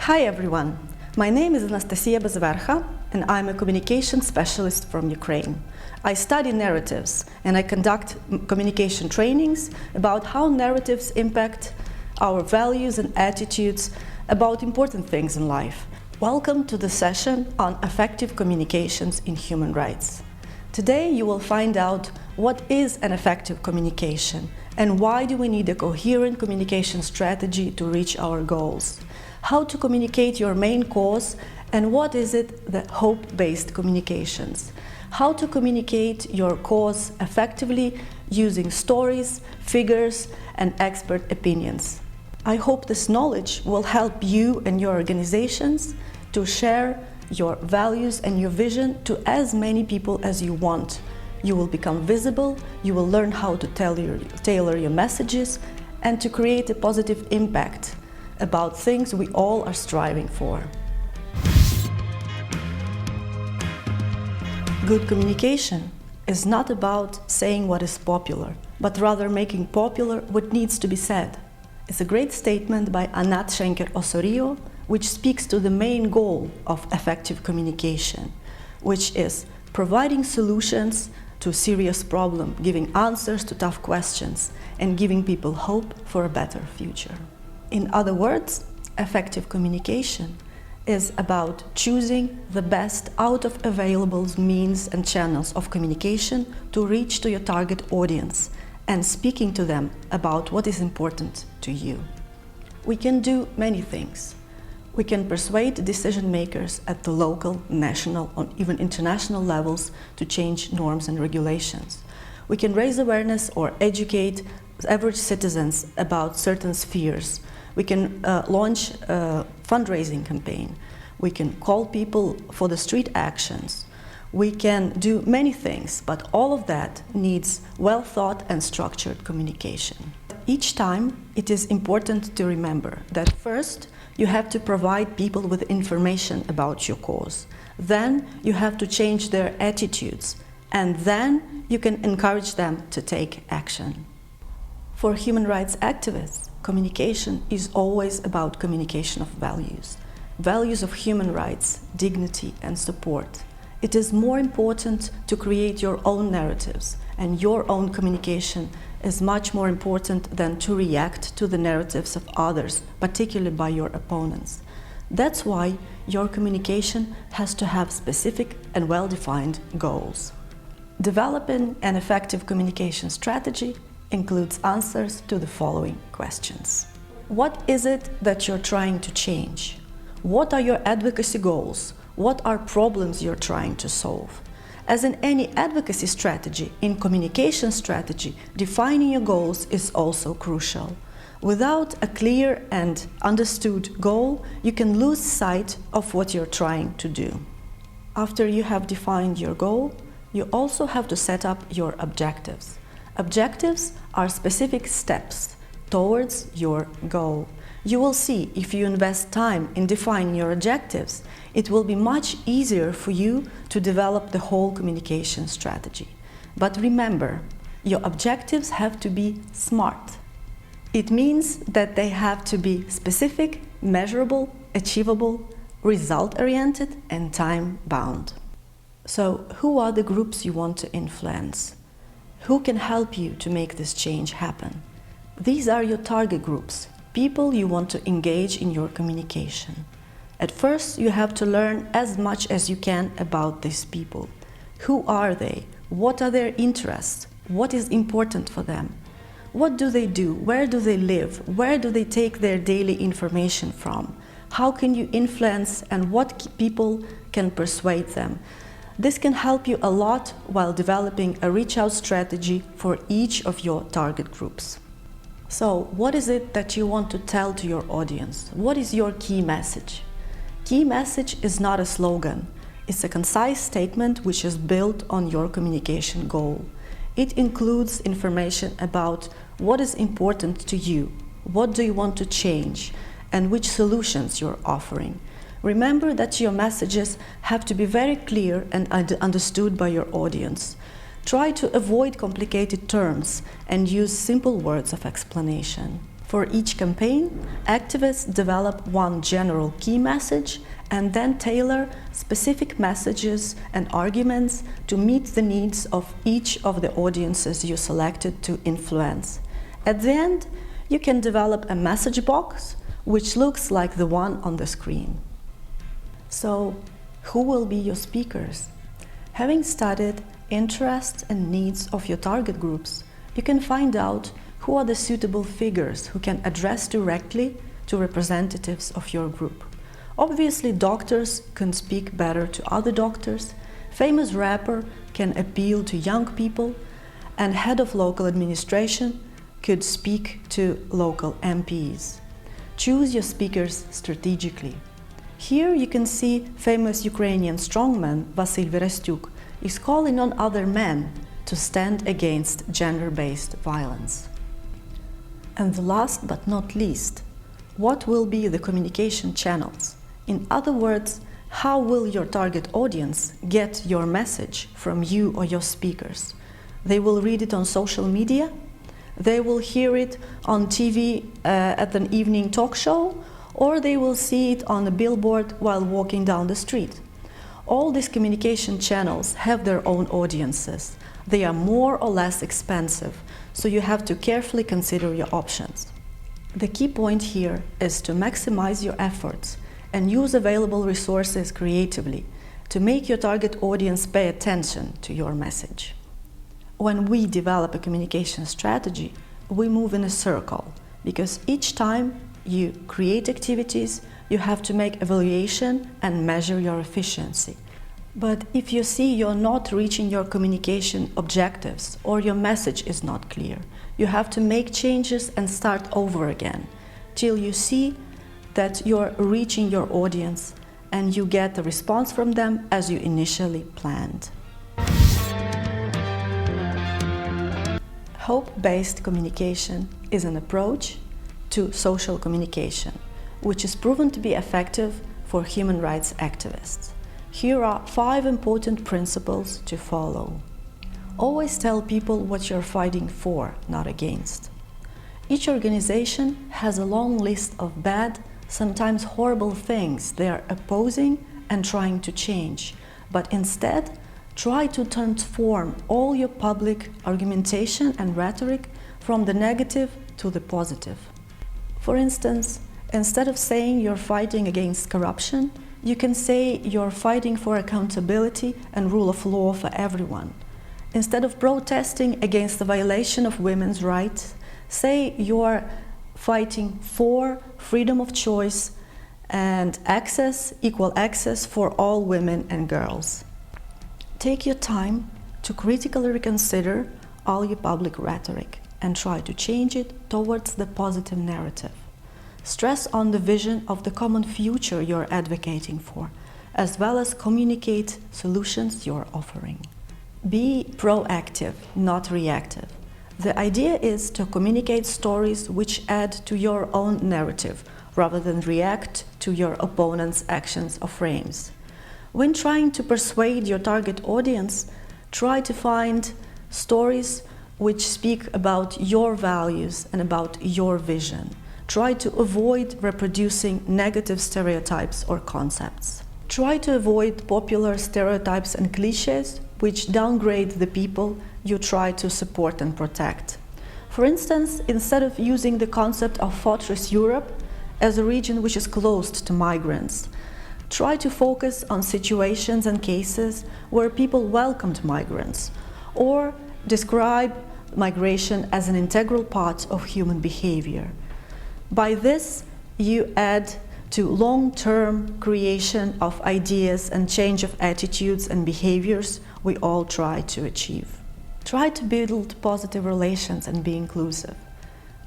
Hi everyone, my name is Anastasia Bezverkha and I'm a communication specialist from Ukraine. I study narratives and I conduct communication trainings about how narratives impact our values and attitudes about important things in life. Welcome to the session on effective communications in human rights. Today you will find out what is an effective communication and why do we need a coherent communication strategy to reach our goals. How to communicate your main cause, and what is it, the hope-based communications. How to communicate your cause effectively using stories, figures, and expert opinions. I hope this knowledge will help you and your organizations to share your values and your vision to as many people as you want. You will become visible, you will learn how to tailor your messages, and to create a positive impact about things we all are striving for. Good communication is not about saying what is popular, but rather making popular what needs to be said. It's a great statement by Anat Schenker-Osorio, which speaks to the main goal of effective communication, which is providing solutions to a serious problem, giving answers to tough questions, and giving people hope for a better future. In other words, effective communication is about choosing the best out of available means and channels of communication to reach to your target audience and speaking to them about what is important to you. We can do many things. We can persuade decision makers at the local, national, or even international levels to change norms and regulations. We can raise awareness or educate average citizens about certain spheres. We can launch a fundraising campaign. We can call people for the street actions. We can do many things, but all of that needs well thought and structured communication. Each time, it is important to remember that first, you have to provide people with information about your cause. Then you have to change their attitudes, and then you can encourage them to take action. For human rights activists, communication is always about communication of values. Values of human rights, dignity, and support. It is more important to create your own narratives, and your own communication is much more important than to react to the narratives of others, particularly by your opponents. That's why your communication has to have specific and well-defined goals. Developing an effective communication strategy includes answers to the following questions. What is it that you're trying to change? What are your advocacy goals? What are problems you're trying to solve? As in any advocacy strategy, in communication strategy, defining your goals is also crucial. Without a clear and understood goal, you can lose sight of what you're trying to do. After you have defined your goal, you also have to set up your objectives. Objectives are specific steps towards your goal. You will see if you invest time in defining your objectives, it will be much easier for you to develop the whole communication strategy. But remember, your objectives have to be SMART. It means that they have to be specific, measurable, achievable, result-oriented, and time-bound. So, who are the groups you want to influence? Who can help you to make this change happen? These are your target groups, people you want to engage in your communication. At first, you have to learn as much as you can about these people. Who are they? What are their interests? What is important for them? What do they do? Where do they live? Where do they take their daily information from? How can you influence and what people can persuade them? This can help you a lot while developing a reach-out strategy for each of your target groups. So, what is it that you want to tell to your audience? What is your key message? Key message is not a slogan. It's a concise statement which is built on your communication goal. It includes information about what is important to you, what do you want to change, and which solutions you're offering. Remember that your messages have to be very clear and understood by your audience. Try to avoid complicated terms and use simple words of explanation. For each campaign, activists develop one general key message and then tailor specific messages and arguments to meet the needs of each of the audiences you selected to influence. At the end, you can develop a message box which looks like the one on the screen. So, who will be your speakers? Having studied interests and needs of your target groups, you can find out who are the suitable figures who can address directly to representatives of your group. Obviously, doctors can speak better to other doctors, famous rapper can appeal to young people, and head of local administration could speak to local MPs. Choose your speakers strategically. Here you can see famous Ukrainian strongman Vasyl Verestyuk is calling on other men to stand against gender-based violence. And the last but not least, what will be the communication channels? In other words, how will your target audience get your message from you or your speakers? They will read it on social media? They will hear it on TV at an evening talk show? Or they will see it on a billboard while walking down the street? All these communication channels have their own audiences. They are more or less expensive, so you have to carefully consider your options. The key point here is to maximize your efforts and use available resources creatively to make your target audience pay attention to your message. When we develop a communication strategy, we move in a circle, because each time you create activities, you have to make evaluation and measure your efficiency. But if you see you're not reaching your communication objectives or your message is not clear, you have to make changes and start over again till you see that you're reaching your audience and you get the response from them as you initially planned. Hope-based communication is an approach to social communication, which is proven to be effective for human rights activists. Here are 5 important principles to follow. Always tell people what you're fighting for, not against. Each organization has a long list of bad, sometimes horrible things they are opposing and trying to change, but instead try to transform all your public argumentation and rhetoric from the negative to the positive. For instance, instead of saying you're fighting against corruption, you can say you're fighting for accountability and rule of law for everyone. Instead of protesting against the violation of women's rights, say you're fighting for freedom of choice and access, equal access for all women and girls. Take your time to critically reconsider all your public rhetoric and try to change it towards the positive narrative. Stress on the vision of the common future you're advocating for, as well as communicate solutions you're offering. Be proactive, not reactive. The idea is to communicate stories which add to your own narrative, rather than react to your opponent's actions or frames. When trying to persuade your target audience, try to find stories which speak about your values and about your vision. Try to avoid reproducing negative stereotypes or concepts. Try to avoid popular stereotypes and cliches which downgrade the people you try to support and protect. For instance, instead of using the concept of Fortress Europe as a region which is closed to migrants, try to focus on situations and cases where people welcomed migrants, or describe migration as an integral part of human behavior. By this, you add to long-term creation of ideas and change of attitudes and behaviors we all try to achieve. Try to build positive relations and be inclusive.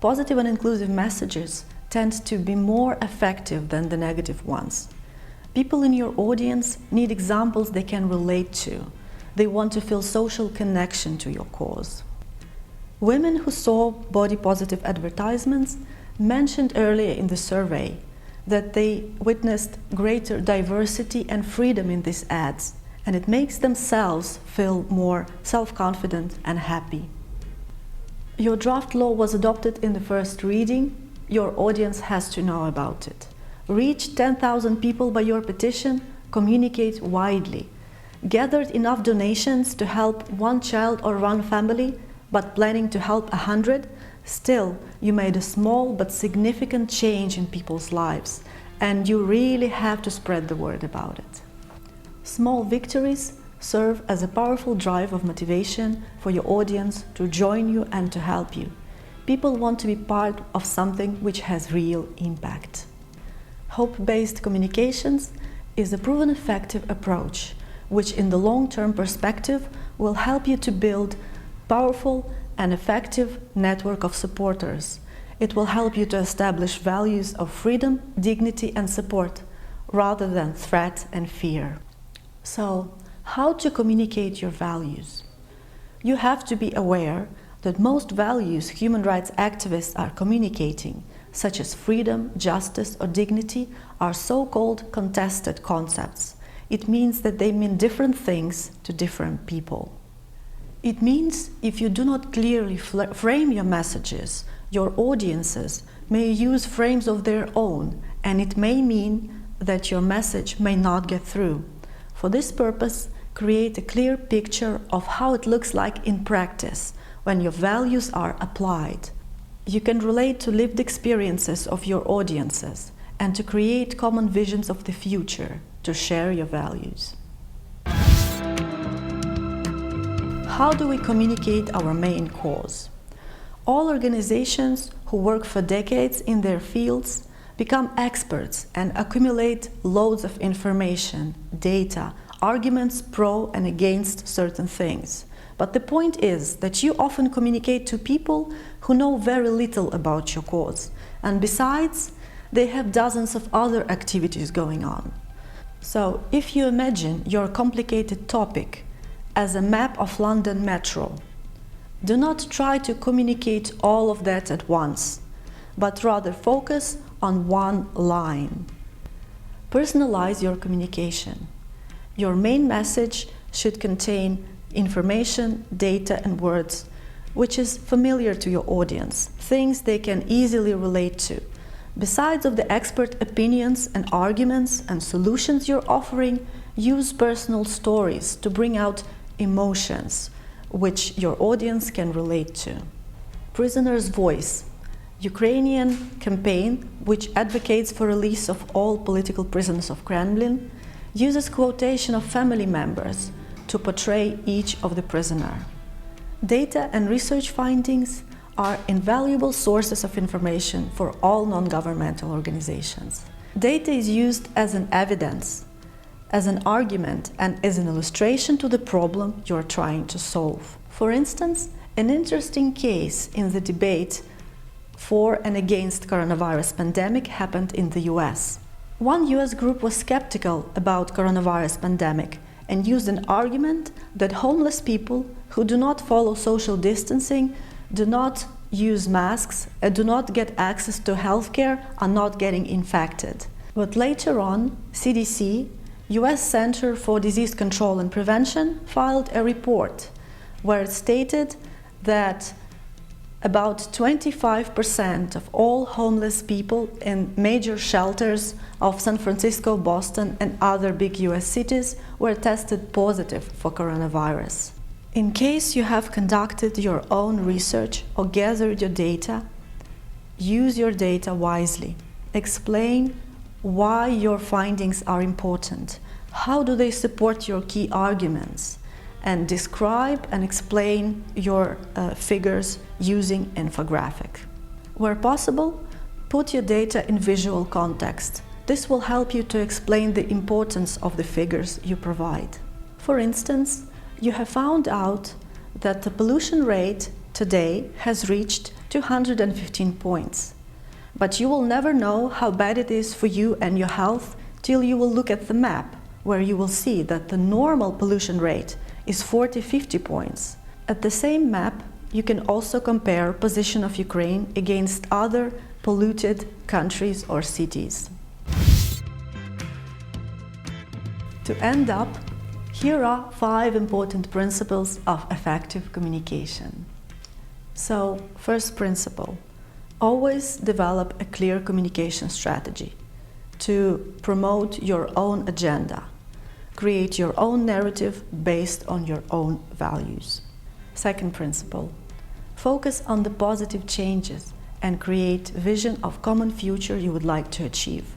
Positive and inclusive messages tend to be more effective than the negative ones. People in your audience need examples they can relate to. They want to feel social connection to your cause. Women who saw body-positive advertisements mentioned earlier in the survey that they witnessed greater diversity and freedom in these ads, and it makes themselves feel more self-confident and happy. Your draft law was adopted in the first reading. your audience has to know about it. Reach 10,000 people by your petition, communicate widely. Gathered enough donations to help one child or one family, but planning to help 100, still you made a small but significant change in people's lives, and you really have to spread the word about it. Small victories serve as a powerful drive of motivation for your audience to join you and to help you. People want to be part of something which has real impact. Hope-based communications is a proven effective approach, which in the long-term perspective will help you to build powerful and effective network of supporters. It will help you to establish values of freedom, dignity and support, rather than threat and fear. So, how to communicate your values? You have to be aware that most values human rights activists are communicating, such as freedom, justice or dignity, are so-called contested concepts. It means that they mean different things to different people. It means if you do not clearly frame your messages, your audiences may use frames of their own, and it may mean that your message may not get through. For this purpose, create a clear picture of how it looks like in practice when your values are applied. You can relate to lived experiences of your audiences and to create common visions of the future to share your values. How do we communicate our main cause? All organizations who work for decades in their fields become experts and accumulate loads of information, data, arguments pro and against certain things. But the point is that you often communicate to people who know very little about your cause, and besides, they have dozens of other activities going on. So, if you imagine your complicated topic as a map of London Metro, do not try to communicate all of that at once, but rather focus on one line. Personalize your communication. Your main message should contain information, data and words which is familiar to your audience, things they can easily relate to. Besides of the expert opinions and arguments and solutions you're offering, use personal stories to bring out emotions which your audience can relate to. Prisoner's Voice, Ukrainian campaign which advocates for release of all political prisoners of Kremlin, uses quotation of family members to portray each of the prisoner. Data and research findings are invaluable sources of information for all non-governmental organizations. Data is used as an evidence, as an argument, and as an illustration to the problem you're trying to solve. For instance, an interesting case in the debate for and against coronavirus pandemic happened in the US. One US group was skeptical about coronavirus pandemic and used an argument that homeless people who do not follow social distancing, do not use masks, and do not get access to healthcare are not getting infected. But later on, CDC, US Center for Disease Control and Prevention, filed a report where it stated that about 25% of all homeless people in major shelters of San Francisco, Boston, and other big US cities were tested positive for coronavirus. In case you have conducted your own research or gathered your data, use your data wisely. Explain why your findings are important, how do they support your key arguments, and describe and explain your figures using infographic. Where possible, put your data in visual context. This will help you to explain the importance of the figures you provide. For instance, you have found out that the pollution rate today has reached 215 points. But you will never know how bad it is for you and your health till you will look at the map, where you will see that the normal pollution rate is 40-50 points. At the same map, you can also compare position of Ukraine against other polluted countries or cities. To end up, here are 5 important principles of effective communication. So, first principle, Always develop a clear communication strategy to promote your own agenda. Create your own narrative based on your own values. Second principle, focus on the positive changes and create vision of common future you would like to achieve.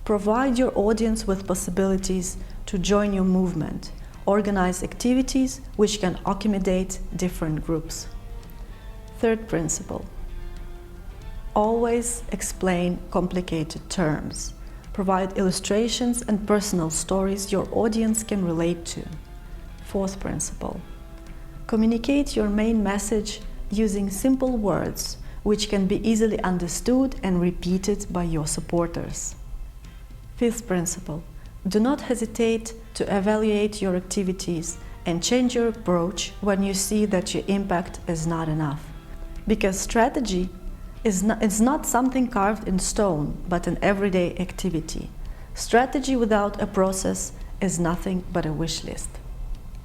Provide your audience with possibilities to join your movement. Organize activities which can accommodate different groups. Third principle, always explain complicated terms. Provide illustrations and personal stories your audience can relate to. Fourth principle, communicate your main message using simple words which can be easily understood and repeated by your supporters. Fifth principle, do not hesitate to evaluate your activities and change your approach when you see that your impact is not enough. Because strategy is not something carved in stone, but an everyday activity. Strategy without a process is nothing but a wish list.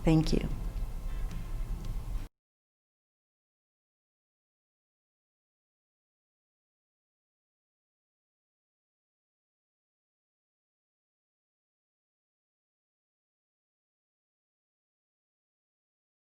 Thank you.